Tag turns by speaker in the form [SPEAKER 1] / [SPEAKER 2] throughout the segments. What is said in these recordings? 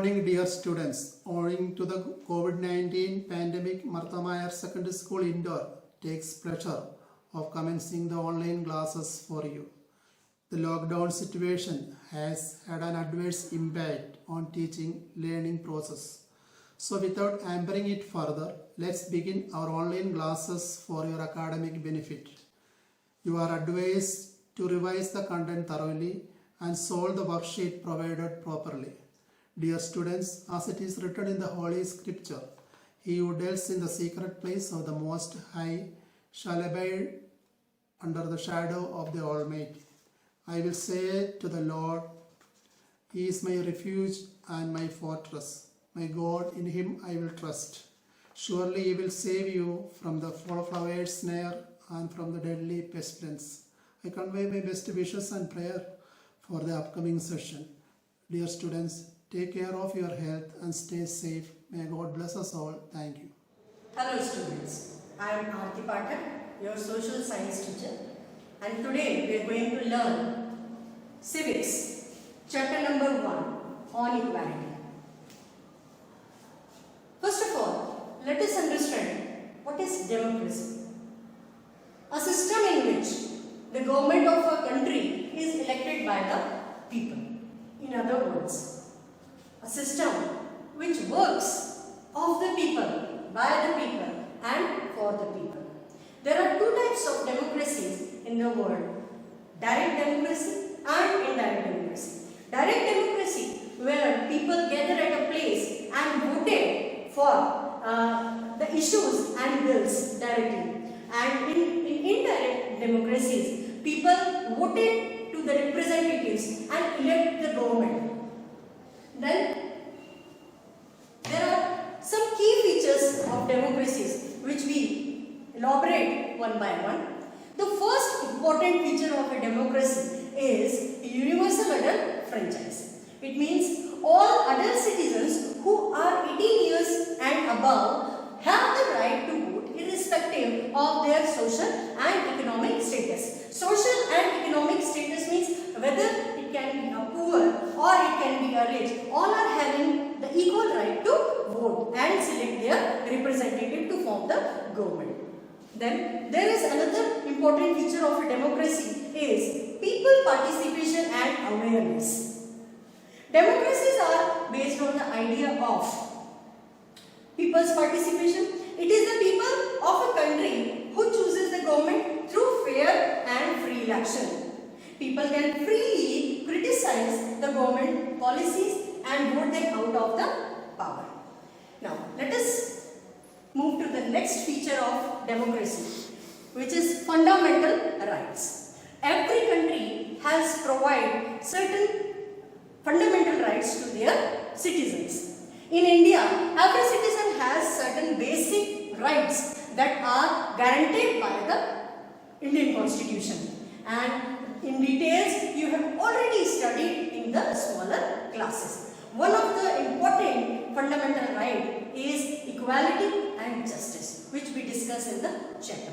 [SPEAKER 1] morning, dear students. Owing to the COVID-19 pandemic, Martha Mayer Secondary School Indoor takes pleasure of commencing the online classes for you. The lockdown situation has had an adverse impact on teaching learning process. So without hampering it further, let's begin our online classes for your academic benefit. You are advised to revise the content thoroughly and solve the worksheet provided properly. Dear students, as it is written in the Holy Scripture, he who dwells in the secret place of the Most High shall abide under the shadow of the Almighty. I will say to the Lord, He is my refuge and my fortress. My God, in Him I will trust. Surely He will save you from the fowler's snare and from the deadly pestilence. I convey my best wishes and prayer for the upcoming session. Dear students, take care of your health and stay safe. May God bless us all. Thank you.
[SPEAKER 2] Hello students, I am Aarti Pathak, your social science teacher, and today we are going to learn civics, chapter number 1 on equality. First of all, let us understand what is democracy. A system in which the government of a country is elected by the people. In other words, a system which works of the people, by the people and for the people. There are two types of democracies in the world, direct democracy and indirect democracy. Direct democracy, where people gather at a place and voted for the issues and bills directly. And in indirect democracies, people voted to the representatives and elect the government. Then there are some key features of democracies which we elaborate one by one. The first important feature of a democracy is universal adult franchise. It means all adult citizens who are 18 years and above have the right to vote irrespective of their social and economic status. Social and economic status means whether it can be a poor or it can be a rich, all are having the equal right to vote and select their representative to form the government. Then there is another important feature of a democracy is people participation and awareness. Democracies are based on the idea of people's participation. It is the people of a country who chooses the government through fair and free election. People can freely criticize the government policies and vote them out of the power. Now, let us move to the next feature of democracy, which is fundamental rights. Every country has provided certain fundamental rights to their citizens. In India, every citizen has certain basic rights that are guaranteed by the Indian Constitution. And in details, you have already studied in the smaller classes. One of the important fundamental rights is equality and justice, which we discuss in the chapter.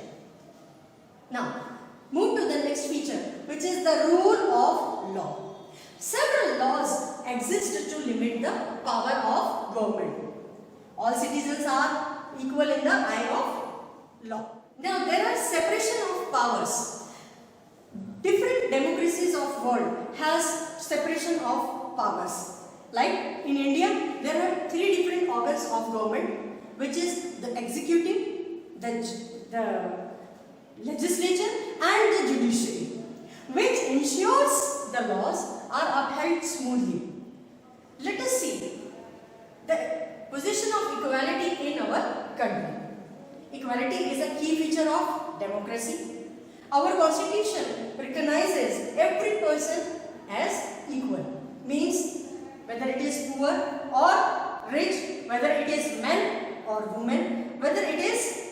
[SPEAKER 2] Now, move to the next feature, which is the rule of law. Several laws exist to limit the power of government. All citizens are equal in the eye of law. Now, there are separation of powers. Different democracies of world has separation of powers. Like in India, there are 3 different organs of government, which is the executive, the legislature and the judiciary, which ensures the laws are upheld smoothly. Let us see the position of equality in our country. Equality is a key feature of democracy. Our constitution recognizes every person as equal. Means whether it is poor or rich, whether it is man or woman, whether it is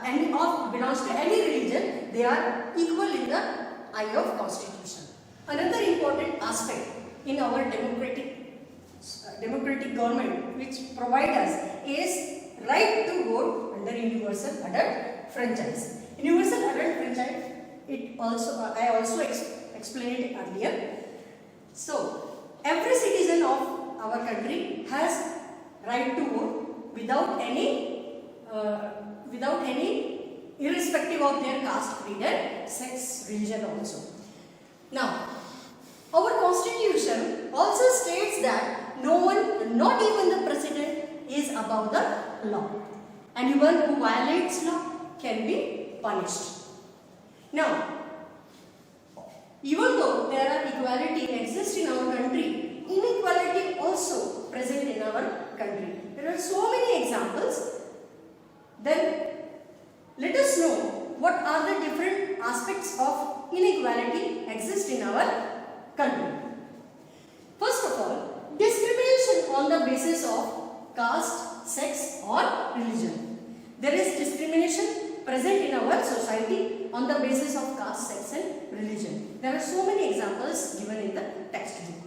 [SPEAKER 2] any of belongs to any religion, they are equal in the eye of constitution. Another important aspect in our democratic government which provide us is right to vote under universal adult franchise. Universal adult franchise, I also explained it earlier. So, every citizen of our country has right to vote without any irrespective of their caste, creed and sex, religion also. Now, our constitution also states that no one, not even the president, is above the law. Anyone who violates law can be punished. Now, even though there are equality exists in our country, inequality also present in our country. There are so many examples. Then let us know what are the different aspects of inequality exist in our country. First of all, discrimination on the basis of caste, sex or religion. There is discrimination present in our society on the basis of caste, sex and religion. There are so many examples given in the textbook.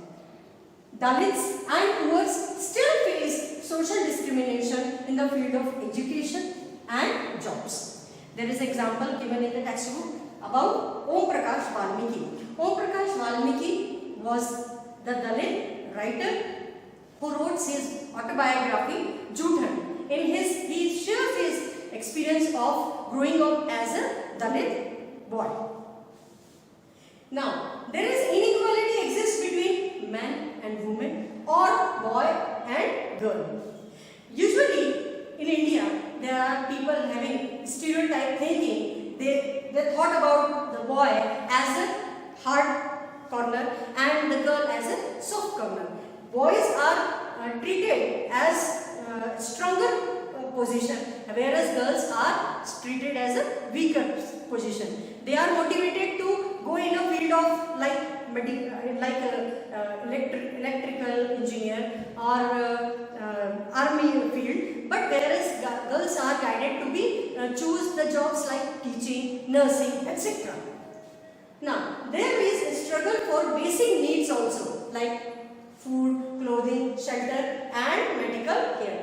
[SPEAKER 2] Dalits and poor still face social discrimination in the field of education and jobs. There is example given in the textbook about Om Prakash Valmiki. Om Prakash Valmiki was the Dalit writer who wrote his autobiography Juthan. In he shares his experience of growing up as a Dalit boy. Now, there is inequality exists between man and woman or boy and girl. Usually in India, there are people having stereotype thinking. They thought about the boy as a hard corner and the girl as a soft corner. Boys are treated as stronger position, whereas girls are treated as a weaker position. They are motivated to go in a field of like electrical engineer or army field, but whereas girls are guided to be choose the jobs like teaching, nursing, etc. Now, there is a struggle for basic needs also like food, clothing, shelter and medical care.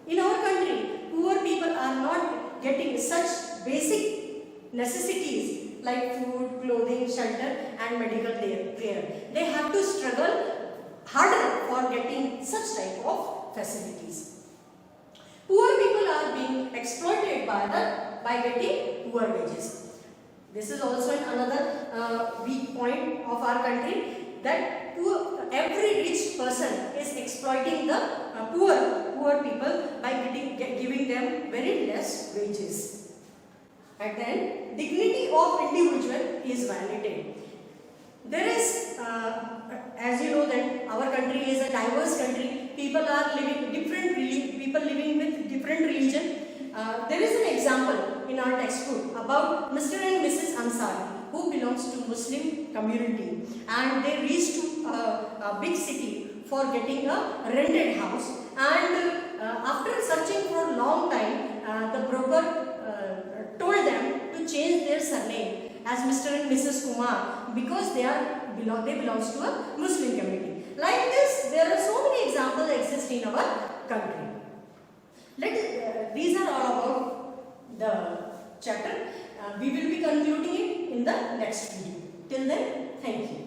[SPEAKER 2] In our country, poor people are not getting such basic necessities like food, clothing, shelter and medical care. They have to struggle harder for getting such type of facilities. Poor people are being exploited by getting poor wages. This is also another weak point of our country, that every rich person is exploiting the poor people by giving them very less wages. And then dignity of individual is violated. There is, as you know, that our country is a diverse country. People are living living with different religion. There is an example in our textbook about Mr. and Mrs. Ansari, who belongs to Muslim community, and they reached to a big city for getting a rented house, and after searching for a long time, the broker told them to change their surname as Mr. and Mrs. Kumar because they belongs to a Muslim community. Like this, there are so many examples exist in our country. These are all about the chapter. We will be concluding it in the next video. Till then, thank you.